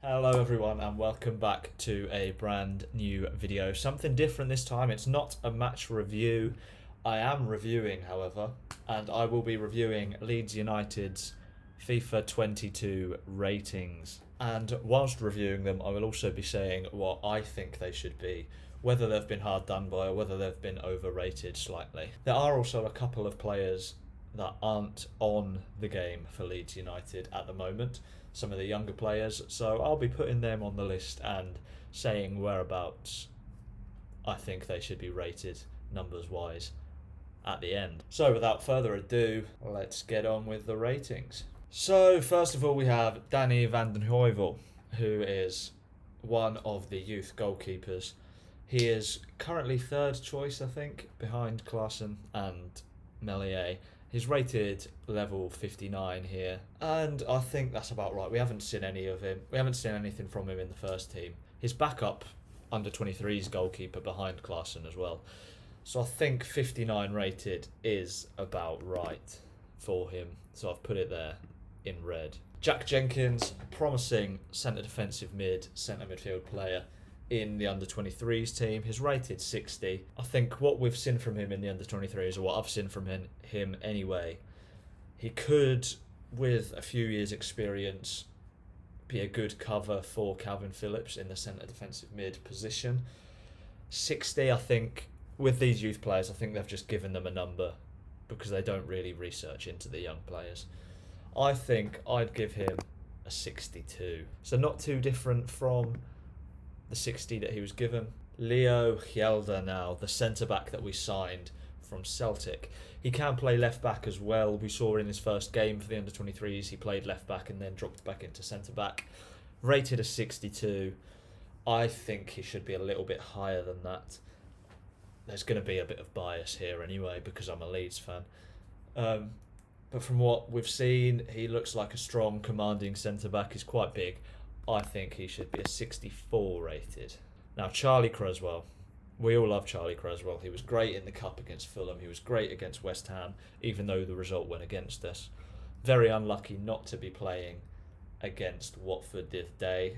Hello everyone and welcome back to a brand new video. Something different this time. It's not a match review. I am reviewing, however, and I will be reviewing Leeds United's FIFA 22 ratings. And whilst reviewing them, I will also be saying what I think they should be, whether they've been hard done by or whether they've been overrated slightly. There are also a couple of players that aren't on the game for Leeds United at the moment, some of the younger players, so I'll be putting them on the list and saying whereabouts I think they should be rated numbers wise at the end. So without further ado, let's get on with the ratings. So first of all, we have Danny van den Heuvel, who is one of the youth goalkeepers. He is currently third choice, I think, behind Klaassen and Melier. He's rated level 59 here, and I think that's about right. We haven't seen any of him. We haven't seen anything from him in the first team. His backup under 23's goalkeeper behind Klaassen as well. So I think 59 rated is about right for him. So I've put it there in red. Jack Jenkins, promising centre defensive mid, centre midfield player in the under-23s team. He's rated 60. I think what we've seen from him in the under-23s, or what I've seen from him anyway, he could, with a few years' experience, be a good cover for Calvin Phillips in the centre defensive mid position. 60, I think, with these youth players, I think they've just given them a number because they don't really research into the young players. I think I'd give him a 62. So not too different from the 60 that he was given. Leo Hjelde now, the centre-back that we signed from Celtic. He can play left-back as well. We saw in his first game for the under-23s, he played left-back and then dropped back into centre-back. Rated a 62. I think he should be a little bit higher than that. There's going to be a bit of bias here anyway because I'm a Leeds fan. But from what we've seen, he looks like a strong, commanding centre-back. He's quite big. I think he should be a 64 rated. Now, Charlie Cresswell. We all love Charlie Cresswell. He was great in the Cup against Fulham. He was great against West Ham, even though the result went against us. Very unlucky not to be playing against Watford this day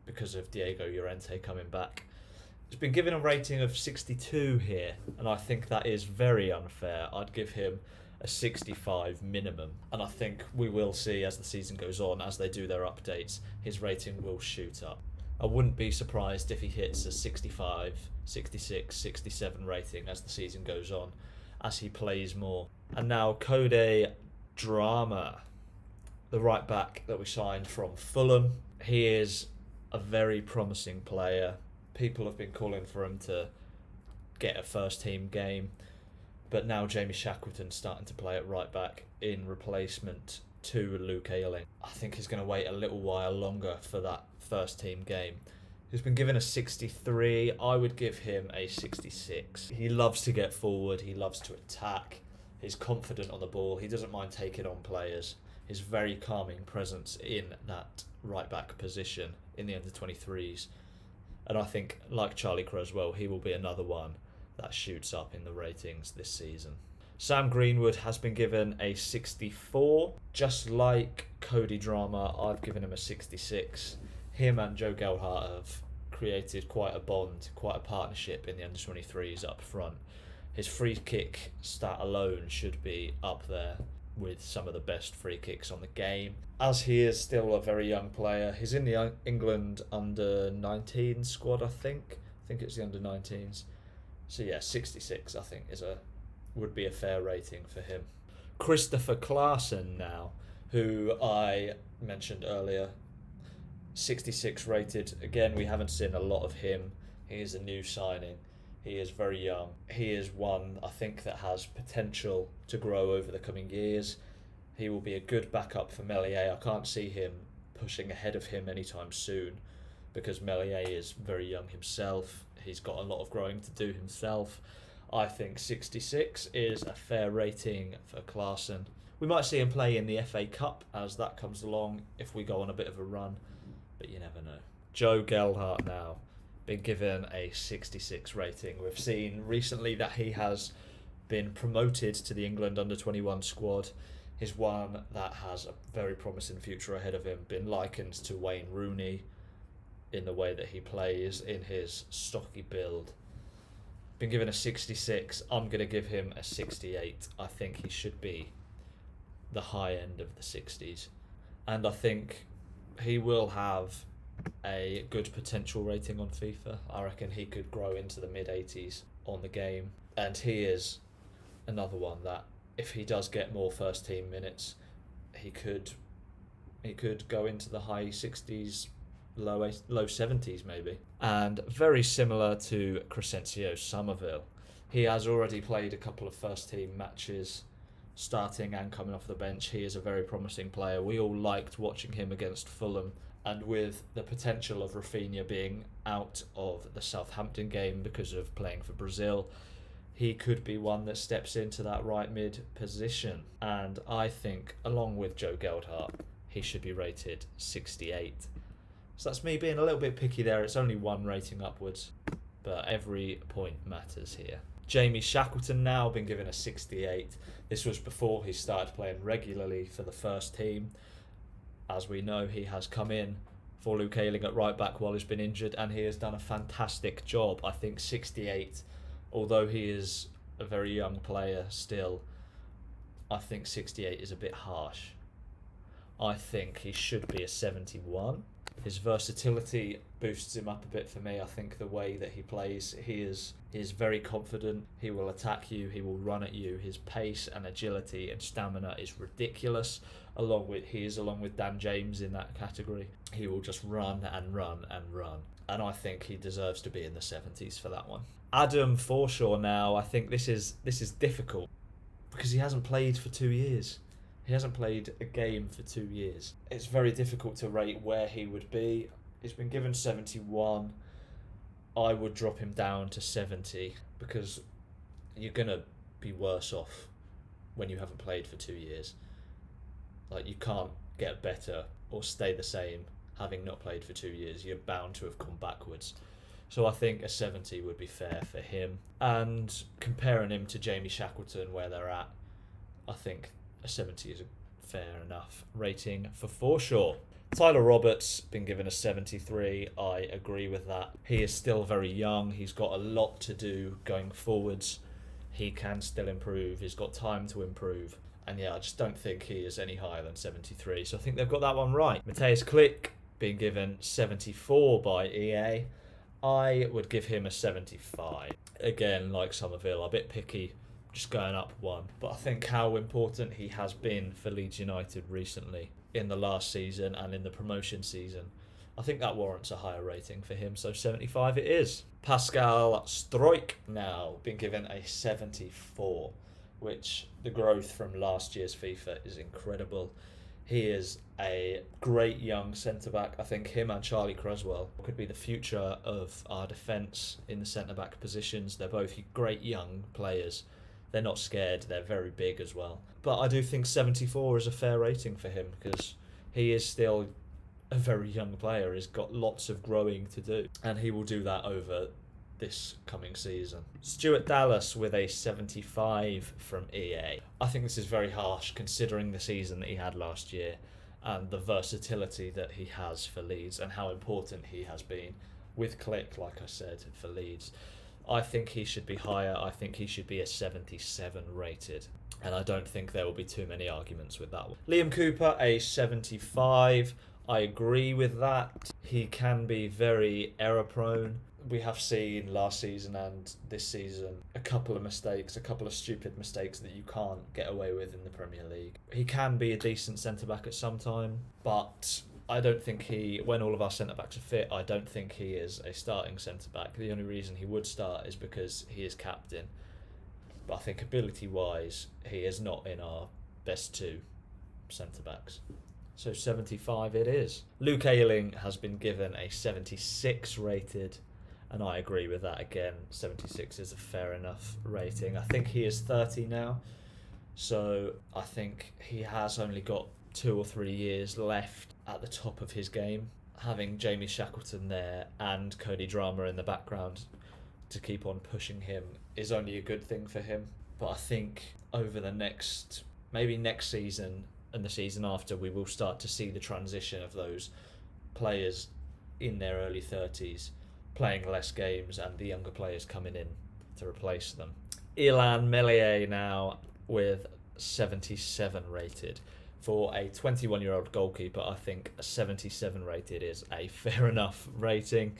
because of Diego Llorente coming back. He's been given a rating of 62 here, and I think that is very unfair. I'd give him a 65 minimum, and I think we will see as the season goes on, as they do their updates, his rating will shoot up. I wouldn't be surprised if he hits a 65, 66, 67 rating as the season goes on, as he plays more. And now Code Drama, the right back that we signed from Fulham. He is a very promising player. People have been calling for him to get a first team game. But now Jamie Shackleton's starting to play at right back in replacement to Luke Ayling. I think he's going to wait a little while longer for that first team game. He's been given a 63. I would give him a 66. He loves to get forward. He loves to attack. He's confident on the ball. He doesn't mind taking on players. His very calming presence in that right back position in the under-23s. And I think, like Charlie Cresswell, he will be another one that shoots up in the ratings this season. Sam Greenwood has been given a 64. Just like Cody Drama, I've given him a 66. Him and Joe Gelhardt have created quite a bond, quite a partnership in the under-23s up front. His free kick stat alone should be up there with some of the best free kicks on the game. As he is still a very young player, he's in the England under-19 squad, I think. I think it's the under-19s. So yeah, 66 I think would be a fair rating for him. Christopher Klaassen now, who I mentioned earlier, 66 rated. Again, we haven't seen a lot of him. He is a new signing. He is very young. He is one, I think, that has potential to grow over the coming years. He will be a good backup for Melier. I can't see him pushing ahead of him anytime soon because Melier is very young himself. He's got a lot of growing to do himself. I think 66 is a fair rating for Klaassen. We might see him play in the FA Cup as that comes along if we go on a bit of a run, but you never know. Joe Gelhardt now, been given a 66 rating. We've seen recently that he has been promoted to the England under-21 squad. He's one that has a very promising future ahead of him, been likened to Wayne Rooney in the way that he plays, in his stocky build. Been given a 66. I'm going to give him a 68. I think he should be the high end of the 60s. And I think he will have a good potential rating on FIFA. I reckon he could grow into the mid-80s on the game. And he is another one that, if he does get more first team minutes, he could go into the high 60s, low 70s maybe. And very similar to Crescencio Somerville, he has already played a couple of first team matches, starting and coming off the bench. He is a very promising player. We all liked watching him against Fulham, and with the potential of Rafinha being out of the Southampton game because of playing for Brazil, he could be one that steps into that right mid position. And I think, along with Joe Geldhart, he should be rated 68. So that's me being a little bit picky there. It's only one rating upwards, but every point matters here. Jamie Shackleton now been given a 68. This was before he started playing regularly for the first team. As we know, he has come in for Luke Ayling at right back while he's been injured, and he has done a fantastic job. I think 68, although he is a very young player still, I think 68 is a bit harsh. I think he should be a 71. His versatility boosts him up a bit for me. I think the way that he plays, he is very confident. He will attack you. He will run at you. His pace and agility and stamina is ridiculous. Along with Dan James in that category. He will just run and run and run. And I think he deserves to be in the 70s for that one. Adam Forshaw now. I think this is difficult because he hasn't played for 2 years. He hasn't played a game for 2 years. It's very difficult to rate where he would be. He's been given 71. I would drop him down to 70 because you're going to be worse off when you haven't played for 2 years. Like, you can't get better or stay the same having not played for 2 years. You're bound to have gone backwards. So I think a 70 would be fair for him. And comparing him to Jamie Shackleton where they're at, I think a 70 is a fair enough rating for Forshaw. Tyler Roberts been given a 73. I agree with that. He is still very young. He's got a lot to do going forwards. He can still improve. He's got time to improve. And yeah, I just don't think he is any higher than 73. So I think they've got that one right. Matthias Klick being given 74 by EA. I would give him a 75. Again, like Somerville, a bit picky, just going up one. But I think how important he has been for Leeds United recently in the last season and in the promotion season, I think that warrants a higher rating for him. So 75 it is. Pascal Struijk now been given a 74, which the growth from last year's FIFA is incredible. He is a great young centre-back. I think him and Charlie Creswell could be the future of our defence in the centre-back positions. They're both great young players. They're not scared. They're very big as well. But I do think 74 is a fair rating for him because he is still a very young player. He's got lots of growing to do. And he will do that over this coming season. Stuart Dallas with a 75 from EA. I think this is very harsh considering the season that he had last year and the versatility that he has for Leeds and how important he has been with Klick, like I said, for Leeds. I think he should be higher. I think he should be a 77 rated. And I don't think there will be too many arguments with that one. Liam Cooper, a 75. I agree with that. He can be very error prone. We have seen last season and this season a couple of mistakes, a couple of stupid mistakes that you can't get away with in the Premier League. He can be a decent centre-back at some time, but I don't think when all of our centre-backs are fit, I don't think he is a starting centre-back. The only reason he would start is because he is captain. But I think ability-wise, he is not in our best two centre-backs. So 75 it is. Luke Ayling has been given a 76 rated, and I agree with that again. 76 is a fair enough rating. I think he is 30 now, so I think he has only got 2 or 3 years left at the top of his game. Having Jamie Shackleton there and Cody Drama in the background to keep on pushing him is only a good thing for him. But I think over the next season and the season after, we will start to see the transition of those players in their early 30s, playing less games, and the younger players coming in to replace them. Ilan Melier now with 77 rated. For a 21-year-old goalkeeper, I think a 77 rated is a fair enough rating.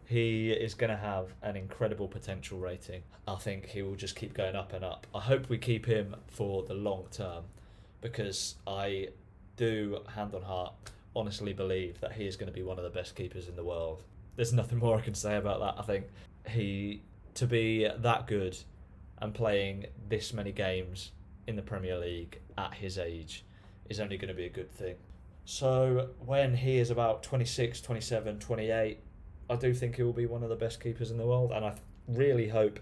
He is going to have an incredible potential rating. I think he will just keep going up and up. I hope we keep him for the long term, because I do, hand on heart, honestly believe that he is going to be one of the best keepers in the world. There's nothing more I can say about that. I think to be that good and playing this many games in the Premier League at his age is only going to be a good thing. So when he is about 26, 27, 28, I do think he will be one of the best keepers in the world, and I really hope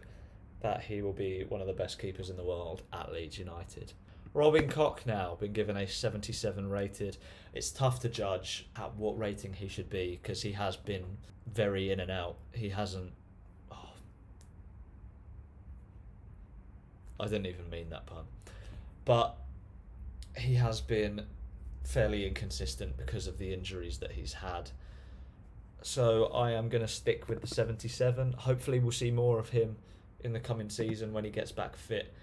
that he will be one of the best keepers in the world at Leeds United. Robin Koch now been given a 77 rated. It's tough to judge at what rating he should be, because he has been very in and out. He hasn't... Oh, I didn't even mean that pun. But he has been fairly inconsistent because of the injuries that he's had. So I am going to stick with the 77. Hopefully we'll see more of him in the coming season when he gets back fit,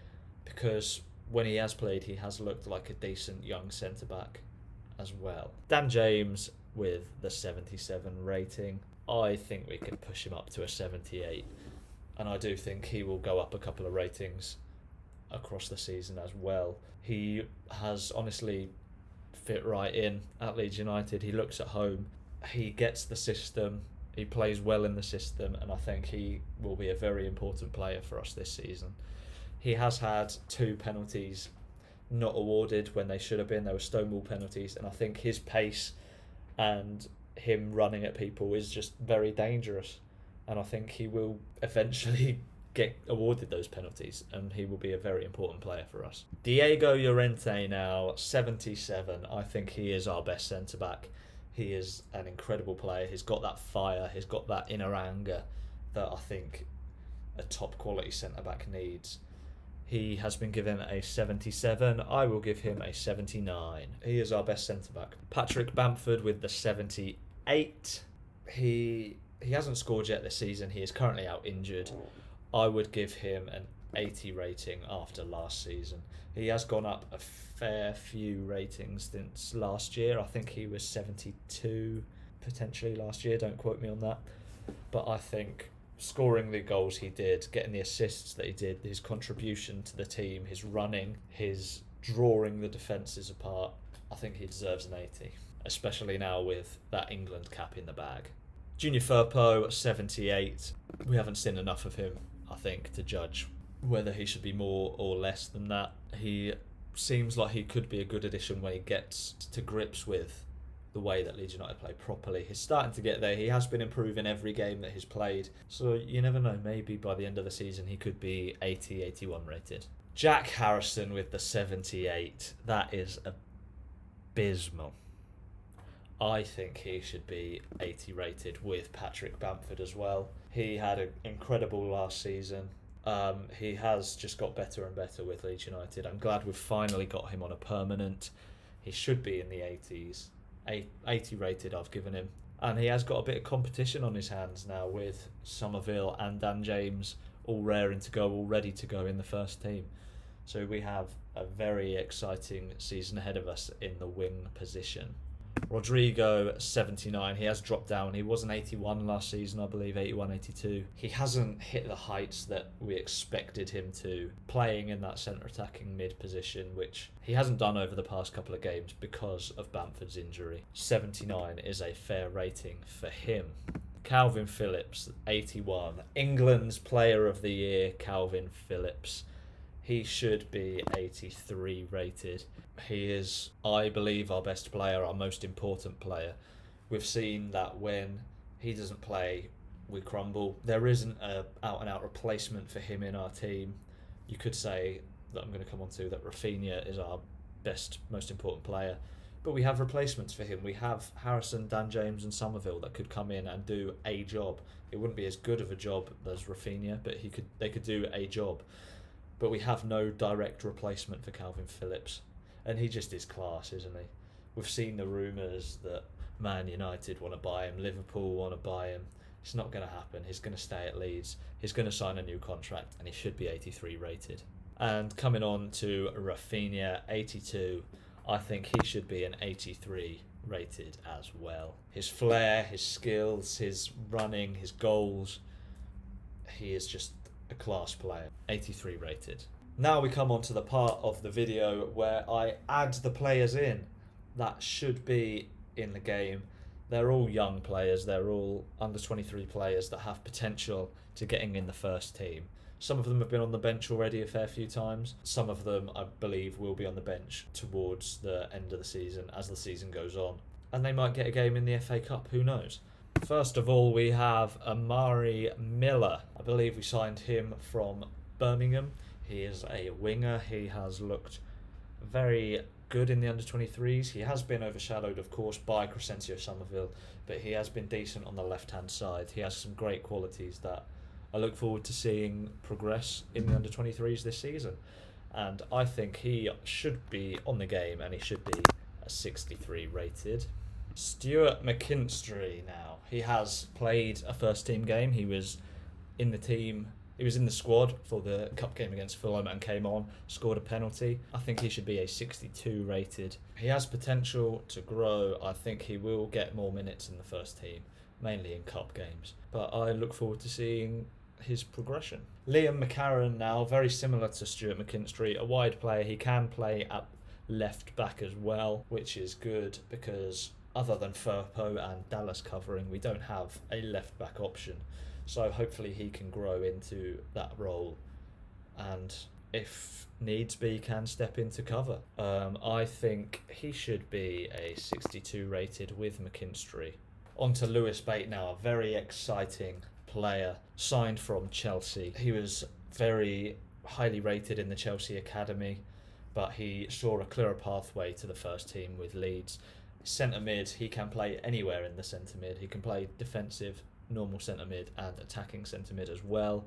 because when he has played, he has looked like a decent young centre-back as well. Dan James with the 77 rating. I think we can push him up to a 78, and I do think he will go up a couple of ratings across the season as well. He has honestly fit right in at Leeds United. He looks at home. He gets the system. He plays well in the system, and I think he will be a very important player for us this season. He has had 2 penalties not awarded when they should have been. They were Stonewall penalties, and I think his pace and him running at people is just very dangerous, and I think he will eventually get awarded those penalties, and he will be a very important player for us. Diego Llorente now, 77. I think he is our best centre-back. He is an incredible player. He's got that fire. He's got that inner anger that I think a top quality centre-back needs. He has been given a 77. I will give him a 79. He is our best centre-back. Patrick Bamford with the 78. He hasn't scored yet this season. He is currently out injured. I would give him an 80 rating after last season. He has gone up a fair few ratings since last year. I think he was 72 potentially last year. Don't quote me on that. But I think scoring the goals he did, getting the assists that he did, his contribution to the team, his running, his drawing the defences apart, I think he deserves an 80, especially now with that England cap in the bag. Junior Firpo, 78. We haven't seen enough of him, I think, to judge whether he should be more or less than that. He seems like he could be a good addition when he gets to grips with the way that Leeds United play properly. He's starting to get there. He has been improving every game that he's played. So you never know, maybe by the end of the season he could be 80, 81 rated. Jack Harrison with the 78. That is abysmal. I think he should be 80 rated with Patrick Bamford as well. He had an incredible last season. He has just got better and better with Leeds United. I'm glad we've finally got him on a permanent. He should be in the 80s. 80 rated I've given him. And he has got a bit of competition on his hands now with Somerville and Dan James all raring to go, all ready to go in the first team. So we have a very exciting season ahead of us in the wing position. Rodrigo, 79. He has dropped down. He was an 81 last season, I believe, 81, 82. He hasn't hit the heights that we expected him to, playing in that centre-attacking mid position, which he hasn't done over the past couple of games because of Bamford's injury. 79 is a fair rating for him. Calvin Phillips, 81. England's Player of the Year, Calvin Phillips. He should be 83 rated. He is, I believe, our best player, our most important player. We've seen that when he doesn't play, we crumble. There isn't a out-and-out replacement for him in our team. You could say, that I'm going to come on to, that Rafinha is our best, most important player. But we have replacements for him. We have Harrison, Dan James and Somerville that could come in and do a job. It wouldn't be as good of a job as Rafinha, but they could do a job. But we have no direct replacement for Calvin Phillips. And he just is class, isn't he? We've seen the rumours that Man United want to buy him, Liverpool want to buy him. It's not going to happen. He's going to stay at Leeds. He's going to sign a new contract, and he should be 83 rated. And coming on to Rafinha, 82. I think he should be an 83 rated as well. His flair, his skills, his running, his goals. He is just a class player. 83 rated. Now we come on to the part of the video where I add the players in that should be in the game. They're all young players. They're all under 23 players that have potential to getting in the first team. Some of them have been on the bench already a fair few times. Some of them, I believe, will be on the bench towards the end of the season as the season goes on. And they might get a game in the FA Cup, who knows? First of all, we have Amari Miller. I believe we signed him from Birmingham. He is a winger. He has looked very good in the under-23s. He has been overshadowed, of course, by Crescencio Somerville, but he has been decent on the left-hand side. He has some great qualities that I look forward to seeing progress in the under-23s this season. And I think he should be on the game, and he should be a 63 rated. Stuart McKinstry now. He has played a first-team game. He was in the team. He was in the squad for the cup game against Fulham and came on, scored a penalty. I think he should be a 62 rated. He has potential to grow. I think he will get more minutes in the first team, mainly in cup games. But I look forward to seeing his progression. Liam McCarron now, very similar to Stuart McKinstry, a wide player. He can play at left back as well, which is good because other than Firpo and Dallas covering, we don't have a left back option. So hopefully he can grow into that role and if needs be can step into cover. I think he should be a 62 rated with McKinstry. On to Lewis Bate now, a very exciting player signed from Chelsea. He was very highly rated in the Chelsea academy, but he saw a clearer pathway to the first team with Leeds. Centre mid, he can play anywhere in the centre mid. He can play defensive, normal centre mid and attacking centre mid as well.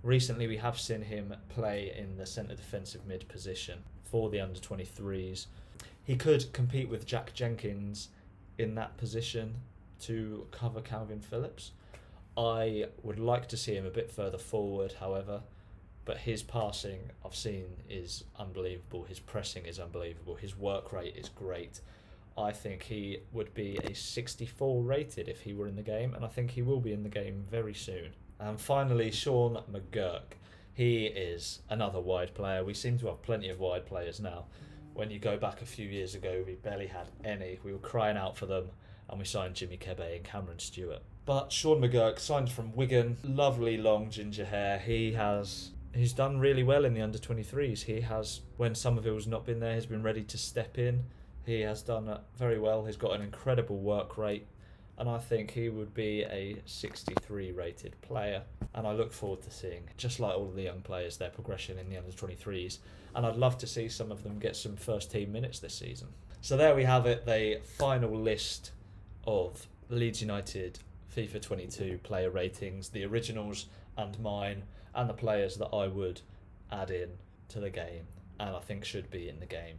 Recently we have seen him play in the centre defensive mid position for the under 23s. He could compete with Jack Jenkins in that position to cover Calvin Phillips. I would like to see him a bit further forward, however, but his passing I've seen is unbelievable. His pressing is unbelievable. His work rate is great. I think he would be a 64 rated if he were in the game, and I think he will be in the game very soon. And finally, Sean McGurk. He is another wide player. We seem to have plenty of wide players now. When you go back a few years ago, we barely had any. We were crying out for them, and we signed Jimmy Kebe and Cameron Stewart. But Sean McGurk, signed from Wigan, lovely long ginger hair. He's done really well in the under-23s. He has, when Somerville's not been there, he's been ready to step in. He has done very well. He's got an incredible work rate, and I think he would be a 63 rated player. And I look forward to seeing, just like all of the young players, their progression in the under-23s. And I'd love to see some of them get some first team minutes this season. So there we have it, the final list of Leeds United FIFA 22 player ratings, the originals and mine, and the players that I would add in to the game and I think should be in the game.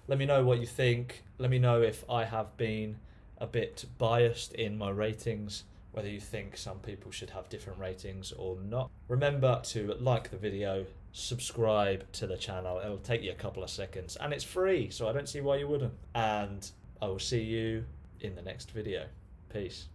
Let me know what you think. Let me know if I have been a bit biased in my ratings, whether you think some people should have different ratings or not. Remember to like the video, subscribe to the channel. It'll take you a couple of seconds and it's free, so I don't see why you wouldn't. And I will see you in the next video. Peace.